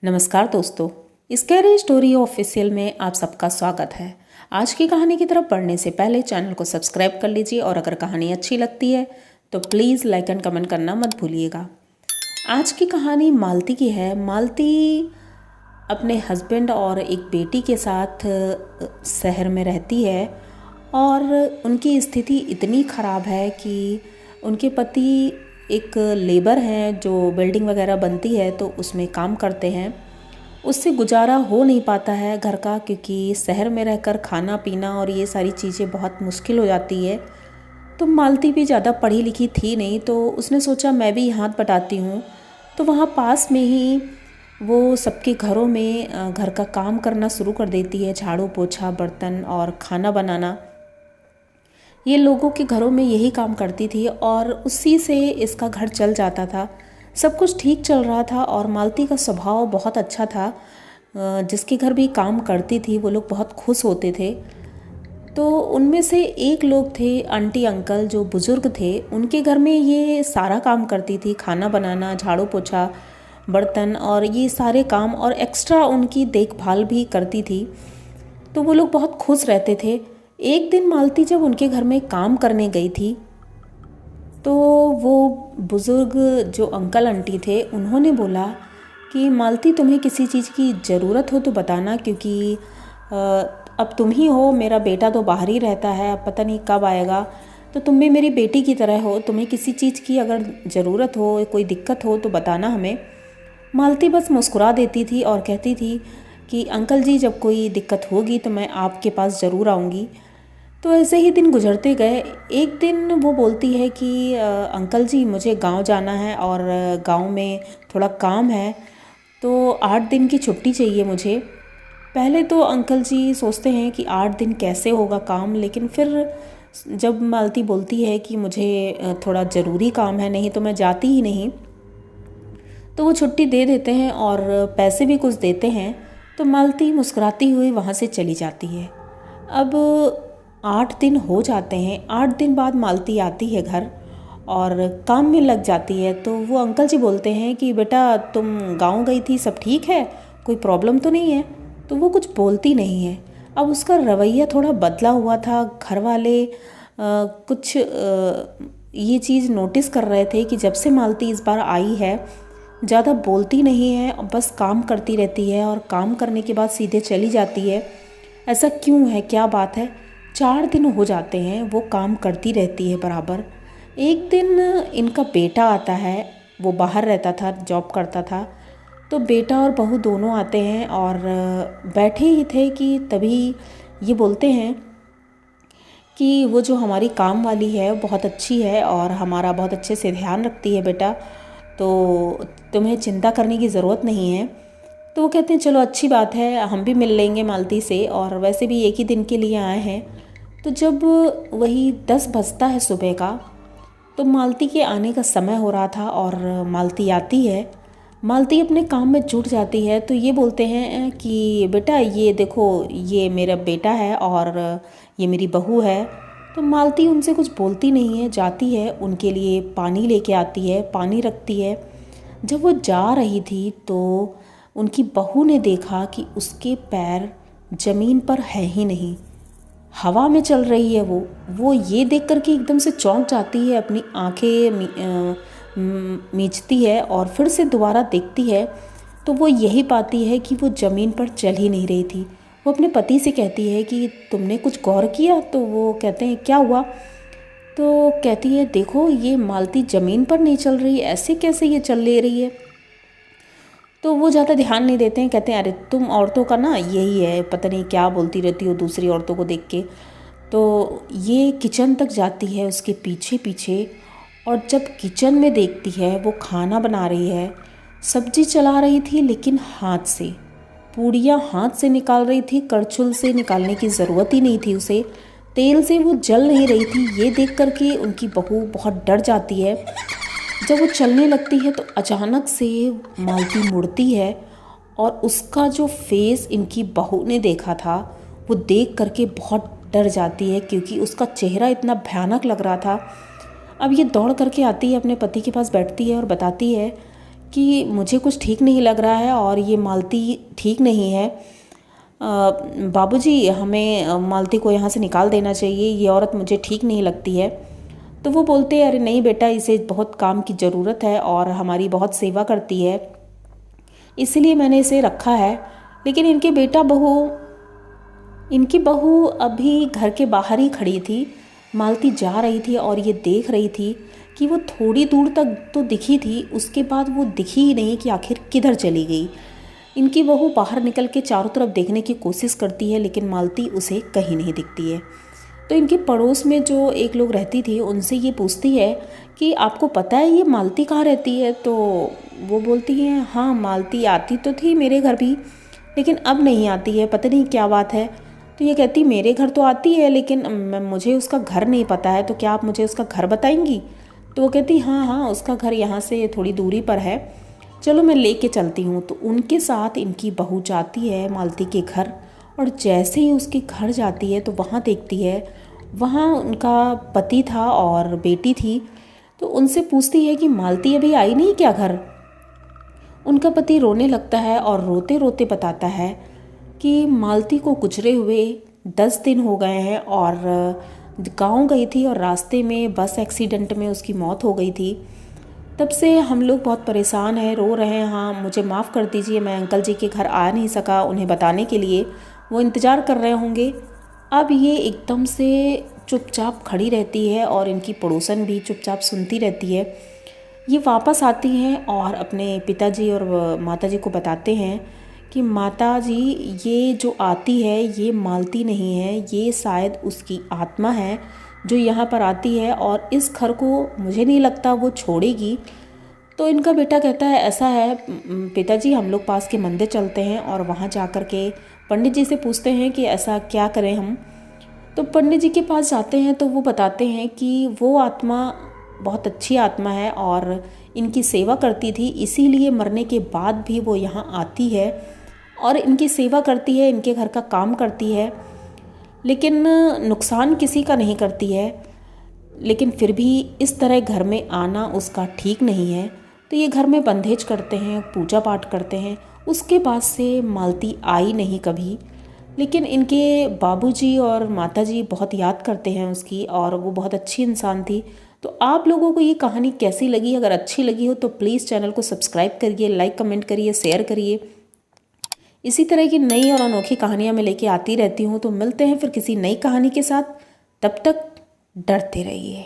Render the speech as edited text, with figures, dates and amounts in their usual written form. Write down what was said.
नमस्कार दोस्तों, scary story official में आप सबका स्वागत है। आज की कहानी की तरफ बढ़ने से पहले चैनल को सब्सक्राइब कर लीजिए और अगर कहानी अच्छी लगती है तो प्लीज़ लाइक एंड कमेंट करना मत भूलिएगा। आज की कहानी मालती की है। मालती अपने हस्बैंड और एक बेटी के साथ शहर में रहती है और उनकी स्थिति इतनी ख़राब है कि उनके पति एक लेबर हैं जो बिल्डिंग वगैरह बनती है तो उसमें काम करते हैं। उससे गुजारा हो नहीं पाता है घर का, क्योंकि शहर में रहकर खाना पीना और ये सारी चीज़ें बहुत मुश्किल हो जाती है। तो मालती भी ज़्यादा पढ़ी लिखी थी नहीं, तो उसने सोचा मैं भी हाथ बटाती हूँ। तो वहाँ पास में ही वो सबके घरों में घर का काम करना शुरू कर देती है, झाड़ू पोछा बर्तन और खाना बनाना। ये लोगों के घरों में यही काम करती थी और उसी से इसका घर चल जाता था। सब कुछ ठीक चल रहा था और मालती का स्वभाव बहुत अच्छा था। जिसके घर भी काम करती थी वो लोग बहुत खुश होते थे। तो उनमें से एक लोग थे आंटी अंकल जो बुज़ुर्ग थे, उनके घर में ये सारा काम करती थी, खाना बनाना, झाड़ू पोछा बर्तन और ये सारे काम, और एक्स्ट्रा उनकी देखभाल भी करती थी। तो वो लोग बहुत खुश रहते थे। एक दिन मालती जब उनके घर में काम करने गई थी तो वो बुज़ुर्ग जो अंकल आंटी थे उन्होंने बोला कि मालती तुम्हें किसी चीज़ की ज़रूरत हो तो बताना, क्योंकि अब तुम ही हो, मेरा बेटा तो बाहर ही रहता है, अब पता नहीं कब आएगा। तो तुम भी मेरी बेटी की तरह हो, तुम्हें किसी चीज़ की अगर ज़रूरत हो, कोई दिक्कत हो तो बताना हमें। मालती बस मुस्कुरा देती थी और कहती थी कि अंकल जी जब कोई दिक्कत होगी तो मैं आपके पास ज़रूर आऊँगी। तो ऐसे ही दिन गुजरते गए। एक दिन वो बोलती है कि अंकल जी मुझे गांव जाना है और गांव में थोड़ा काम है, तो 8 दिन की छुट्टी चाहिए मुझे। पहले तो अंकल जी सोचते हैं कि 8 दिन कैसे होगा काम, लेकिन फिर जब मालती बोलती है कि मुझे थोड़ा ज़रूरी काम है, नहीं तो मैं जाती ही नहीं, तो वो छुट्टी दे देते हैं और पैसे भी कुछ देते हैं। तो मालती मुस्कुराती हुई वहाँ से चली जाती है। अब 8 दिन हो जाते हैं। 8 दिन बाद मालती आती है घर और काम में लग जाती है। तो वो अंकल जी बोलते हैं कि बेटा तुम गांव गई थी, सब ठीक है, कोई प्रॉब्लम तो नहीं है? तो वो कुछ बोलती नहीं है। अब उसका रवैया थोड़ा बदला हुआ था। घर वाले कुछ ये चीज़ नोटिस कर रहे थे कि जब से मालती इस बार आई है ज़्यादा बोलती नहीं है, बस काम करती रहती है और काम करने के बाद सीधे चली जाती है। ऐसा क्यों है, क्या बात है? 4 दिन हो जाते हैं वो काम करती रहती है बराबर। एक दिन इनका बेटा आता है, वो बाहर रहता था, जॉब करता था। तो बेटा और बहू दोनों आते हैं और बैठे ही थे कि तभी ये बोलते हैं कि वो जो हमारी काम वाली है बहुत अच्छी है और हमारा बहुत अच्छे से ध्यान रखती है बेटा, तो तुम्हें चिंता करने की ज़रूरत नहीं है। तो वो कहते हैं चलो अच्छी बात है, हम भी मिल लेंगे मालती से, और वैसे भी एक ही दिन के लिए आए हैं। तो जब वही 10 बजता है सुबह का, तो मालती के आने का समय हो रहा था और मालती आती है। मालती अपने काम में जुट जाती है। तो ये बोलते हैं कि बेटा ये देखो, ये मेरा बेटा है और ये मेरी बहू है। तो मालती उनसे कुछ बोलती नहीं है, जाती है उनके लिए पानी लेके आती है, पानी रखती है। जब वो जा रही थी तो उनकी बहू ने देखा कि उसके पैर ज़मीन पर है ही नहीं, हवा में चल रही है। वो ये देख कर के एकदम से चौंक जाती है, अपनी आंखें मीचती है और फिर से दोबारा देखती है तो वो यही पाती है कि वो ज़मीन पर चल ही नहीं रही थी। वो अपने पति से कहती है कि तुमने कुछ गौर किया? तो वो कहते हैं क्या हुआ? तो कहती है देखो ये मालती ज़मीन पर नहीं चल रही, ऐसे कैसे ये चल ले रही है? तो वो ज़्यादा ध्यान नहीं देते हैं, कहते हैं अरे तुम औरतों का ना यही है, पता नहीं क्या बोलती रहती हो दूसरी औरतों को देख के। तो ये किचन तक जाती है उसके पीछे पीछे, और जब किचन में देखती है वो खाना बना रही है, सब्जी चला रही थी लेकिन हाथ से, पूड़ियाँ हाथ से निकाल रही थी, करछुल से निकालने की ज़रूरत ही नहीं थी उसे, तेल से वो जल नहीं रही थी। ये देख कर के उनकी बहू बहुत डर जाती है। जब वो चलने लगती है तो अचानक से मालती मुड़ती है और उसका जो फेस इनकी बहू ने देखा था वो देख करके बहुत डर जाती है, क्योंकि उसका चेहरा इतना भयानक लग रहा था। अब ये दौड़ करके आती है, अपने पति के पास बैठती है और बताती है कि मुझे कुछ ठीक नहीं लग रहा है और ये मालती ठीक नहीं है। बाबूजी, हमें मालती को यहाँ से निकाल देना चाहिए, ये औरत मुझे ठीक नहीं लगती है। तो वो बोलते हैं, अरे नहीं बेटा, इसे बहुत काम की ज़रूरत है और हमारी बहुत सेवा करती है, इसलिए मैंने इसे रखा है। लेकिन इनकी बहू अभी घर के बाहर ही खड़ी थी। मालती जा रही थी और ये देख रही थी कि वो थोड़ी दूर तक तो दिखी थी, उसके बाद वो दिखी ही नहीं कि आखिर किधर चली गई। इनकी बहू बाहर निकल के चारों तरफ देखने की कोशिश करती है, लेकिन मालती उसे कहीं नहीं दिखती है। तो इनके पड़ोस में जो एक लोग रहती थी, उनसे ये पूछती है कि आपको पता है ये मालती कहाँ रहती है? तो वो बोलती हैं, हाँ मालती आती तो थी मेरे घर भी, लेकिन अब नहीं आती है, पता नहीं क्या बात है। तो ये कहती, मेरे घर तो आती है, लेकिन मुझे उसका घर नहीं पता है, तो क्या आप मुझे उसका घर बताएंगी? तो वो कहती, हाँ हाँ, उसका घर यहाँ से थोड़ी दूरी पर है, चलो मैं लेके चलती हूँ। तो उनके साथ इनकी बहू जाती है मालती के घर, और जैसे ही उसके घर जाती है तो वहाँ देखती है, वहाँ उनका पति था और बेटी थी। तो उनसे पूछती है कि मालती अभी आई नहीं क्या घर? उनका पति रोने लगता है और रोते रोते बताता है कि मालती को गुजरे हुए 10 दिन हो गए हैं और गांव गई थी और रास्ते में बस एक्सीडेंट में उसकी मौत हो गई थी। तब से हम लोग बहुत परेशान हैं, रो रहे हैं। हाँ मुझे माफ़ कर दीजिए, मैं अंकल जी के घर आ नहीं सका उन्हें बताने के लिए, वो इंतज़ार कर रहे होंगे। अब ये एकदम से चुपचाप खड़ी रहती है और इनकी पड़ोसन भी चुपचाप सुनती रहती है। ये वापस आती हैं और अपने पिताजी और माताजी को बताते हैं कि माताजी, ये जो आती है ये मालती नहीं है, ये शायद उसकी आत्मा है जो यहाँ पर आती है और इस घर को मुझे नहीं लगता वो छोड़ेगी। तो इनका बेटा कहता है, ऐसा है पिताजी, हम लोग पास के मंदिर चलते हैं और वहाँ जा कर के पंडित जी से पूछते हैं कि ऐसा क्या करें हम। तो पंडित जी के पास जाते हैं तो वो बताते हैं कि वो आत्मा बहुत अच्छी आत्मा है और इनकी सेवा करती थी, इसीलिए मरने के बाद भी वो यहाँ आती है और इनकी सेवा करती है, इनके घर का काम करती है, लेकिन नुकसान किसी का नहीं करती है। लेकिन फिर भी इस तरह घर में आना उसका ठीक नहीं है। तो ये घर में बंधेज करते हैं, पूजा पाठ करते हैं। उसके बाद से मालती आई नहीं कभी, लेकिन इनके बाबूजी और माताजी बहुत याद करते हैं उसकी, और वो बहुत अच्छी इंसान थी। तो आप लोगों को ये कहानी कैसी लगी? अगर अच्छी लगी हो तो प्लीज़ चैनल को सब्सक्राइब करिए, लाइक कमेंट करिए, शेयर करिए। इसी तरह की नई और अनोखी कहानियाँ मैं लेके आती रहती हूँ। तो मिलते हैं फिर किसी नई कहानी के साथ, तब तक डरते रहिए।